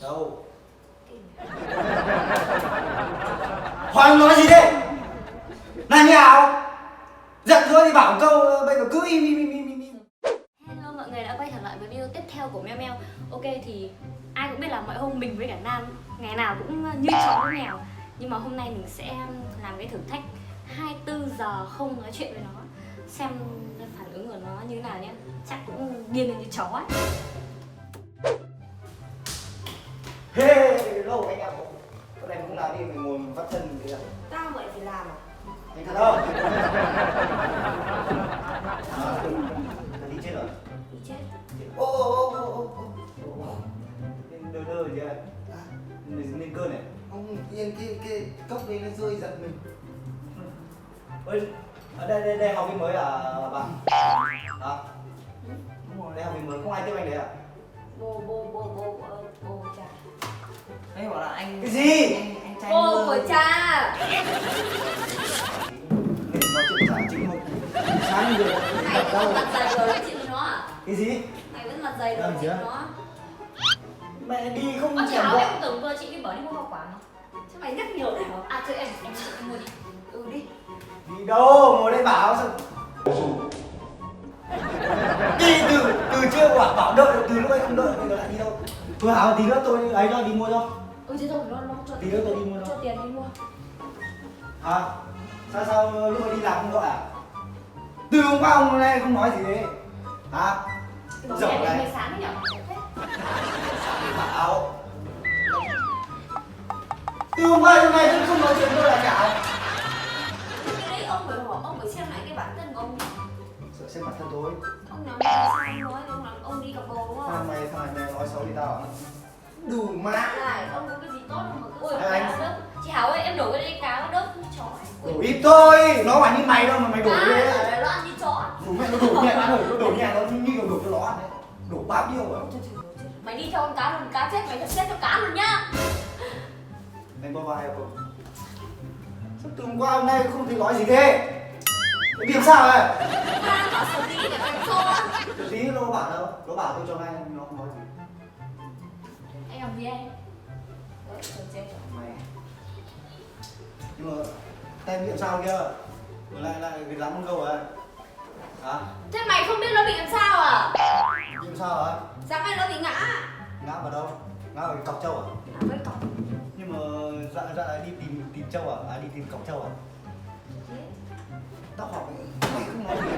Đâu? Hỏi nói gì đây? Là như nào? Giận rồi thì bảo một câu, bây giờ cứ im. Hello, mọi người đã quay trở lại với video tiếp theo của Meo Meo. Ok thì ai cũng biết là mọi hôm mình với cả Nam ngày nào cũng như chó với mèo. Nhưng mà hôm nay mình sẽ làm cái thử thách 24 giờ không nói chuyện với nó, xem phản ứng của nó như thế nào nhé. Chắc cũng điên lên như chó ấy. Hello anh em. Hôm nay cũng làm đi, mình ngồi vắt chân thế à? Tao vậy phải làm à? Anh thật không? Đi chết rồi. Đi chết. Ô. Đơ gì à? Lên cơn này. Ông yên cái cốc đấy nó rơi giật mình. Ơi, ở đây học viên mới à bạn? Hả? Đúng rồi, đây học viên mới, không ai tiếp anh đấy à? Bố cha. Đấy bảo là anh Cái gì? anh trai Bố mưa. của cha. Nên nói chuyện trả chính không? Sáng giờ Mày vẫn mặt dày rồi nói chuyện với nó à? cái gì? Mày vẫn mặt dày rồi nói chuyện với nó à? Mẹ đi không Chị chẳng Hảo gọi. em tưởng vừa chị đi bỏ đi mua hoa quả mà. Chứ mày nhắc nhiều này hả? À thôi em mua đi. Đi. Đi đâu? Ngồi đây bảo sao? Đi từ chưa bảo đợi, từ lúc ấy không đợi, bây giờ lại đi đâu? Thôi Hảo tí nữa tôi ấy cho đi mua cho. Thế thôi nó cho Tí nữa tôi đi mua cho cho. tiền đi mua. Hả? Sao lúc ấy đi làm không gọi à? Từ hôm qua hôm nay không nói gì đấy. Hả? Dở Dở này. này sáng đấy nhở? Bảo. Từ hôm qua hôm nay vẫn không nói chuyện tôi là chảo. Cái đấy ông phải hỏi, ông phải xem lại cái bản thân của ông. Sợ xem bản thân tôi. Ông nói sao nói ông là ông đi gặp bồ đúng Thằng không? mày nói xấu đi tao à? Đủ mà. Này, ông có cái gì tốt không mà cứ ôi Anh. cá đớp. Chị Hảo ơi, em đổ cái đây cá đớp như chó ấy. Ui, Đổ ít thôi, nó phải như mày đâu mà mày đổ cá thế. ở đây nó ăn như chó. Đổ mẹ nó đổ nhẹ ăn rồi, nó đổ nhẹ nó như kiểu đổ cho nó ăn đấy. Đổ bao nhiêu rồi? Mày đi cho con cá luôn, cá chết mày chết cho cá luôn nhá. Anh có vai không? Sao từ hôm qua hôm nay không thấy nói gì thế? Cái việc sao vậy? Cá bảo xử lý để mày cho. Tí nó bảo đâu? Nó bảo tôi cho ngay, nó không nói gì. Anh làm gì anh? Đấy, trời chết. Mày. Nhưng mà tay miệng sao kia? Lại cái lắm con gâu à? Hả? Thế mày không biết nó bị làm sao à? Nhưng sao hả? Sáng nay nó bị ngã. Ngã vào đâu? Ngã vào cái cọc trâu à? Ngã với cọc. Nhưng mà dạ lại đi tìm trâu à? À đi tìm cọc trâu à? Tao hỏi mày không nói gì.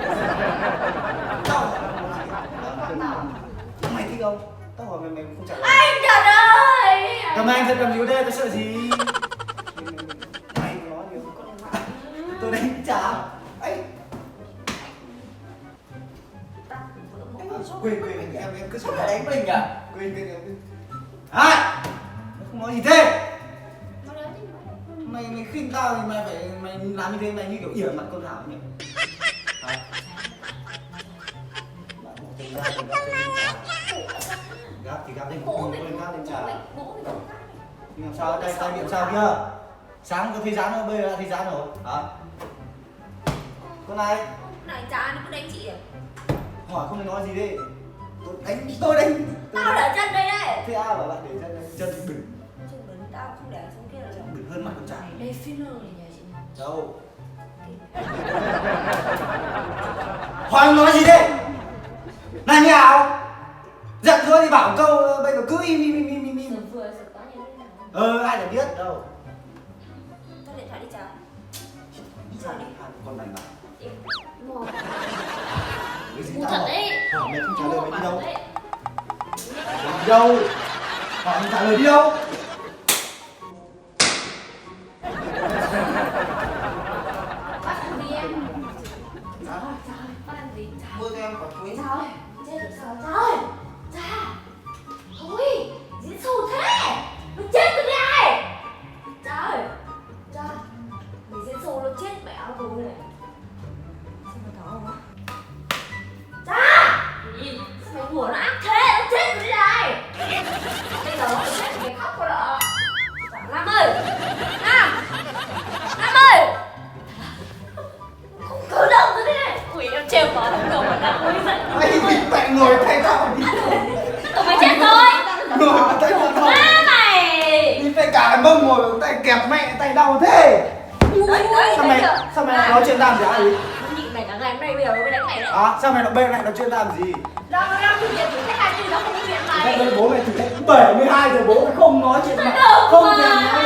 Tao hỏi mày không nói gì. Mày thích không? Tao hỏi mày không trả lời. Anh trời ơi! Cầm anh thật cầm yếu đây, tao sợ gì? Mày nói nhiều. Tôi đánh trả. Ấy. Quên em cứ Sao lại đánh mình à? quên. À! Không nói gì thế? Nó đéo thích mày. Mày khinh tao thì mày làm như thế, mày như kiểu ỉa mặt con Thảo nhỉ? Hả? Bạn bỏ chân ra, chân gắp thì gắp lên, Bố quên gắp lên trả. bố mày không gắp. Nhưng làm sao đây, tay miệng sao kia? Sáng có thấy dán đâu, bây giờ đã thấy dán rồi. Hả? Con này, Này cha nó cứ đánh chị à? hỏi không nói gì đi. Tôi đánh. Tao để chân đây đấy. Thế ai bảo bạn để chân đừng Chân bẩn tao không để xuống kia là được. đừng hơn mặt con trai. Đây filler này nhà chị. Đâu? Hỏi nói gì đây? Là như nào? Giận thôi thì bảo một câu, bây giờ cứ im. Sửa vừa sửa quá như thế nào? Ai chẳng biết đâu. Tao điện thoại đi chào. Sao đi? Con này mà. Im. Mua. Cái gì Mua tao thật hỏi? đấy. Hỏi mày không trả lời mày đi đâu? Đấy. Đi đâu? Hỏi mày trả lời đi đâu? Bắt ăn gì em? Hả? Trời, bắt ăn gì? Mua cho em quả chuối. Trời, chết được sao? Trời, cha. Thôi, diễn sâu thế. Nó chết rồi này. Trời, cha. Mày diễn sâu nó chết mẹ áo rồi này. Sao mày có không á? Cha. Gì? Sao mày ngủ nó ác thế? Nó chết rồi này. Bây giờ nó chết thì mày khóc có đỡ kẹp mẹ tay đau thế. Sao mày nói chuyện tam gì ai ý? Nhịn mày cả ngày hôm nay bây giờ nó mới đánh mày đấy. À sao mày bên lại nói chuyện tam gì? Nó đang thực hiện thử thách hai gì đó không có chuyện Thế mày. bố mày thử thách 72 giờ bố mày không nói chuyện mày không thèm nói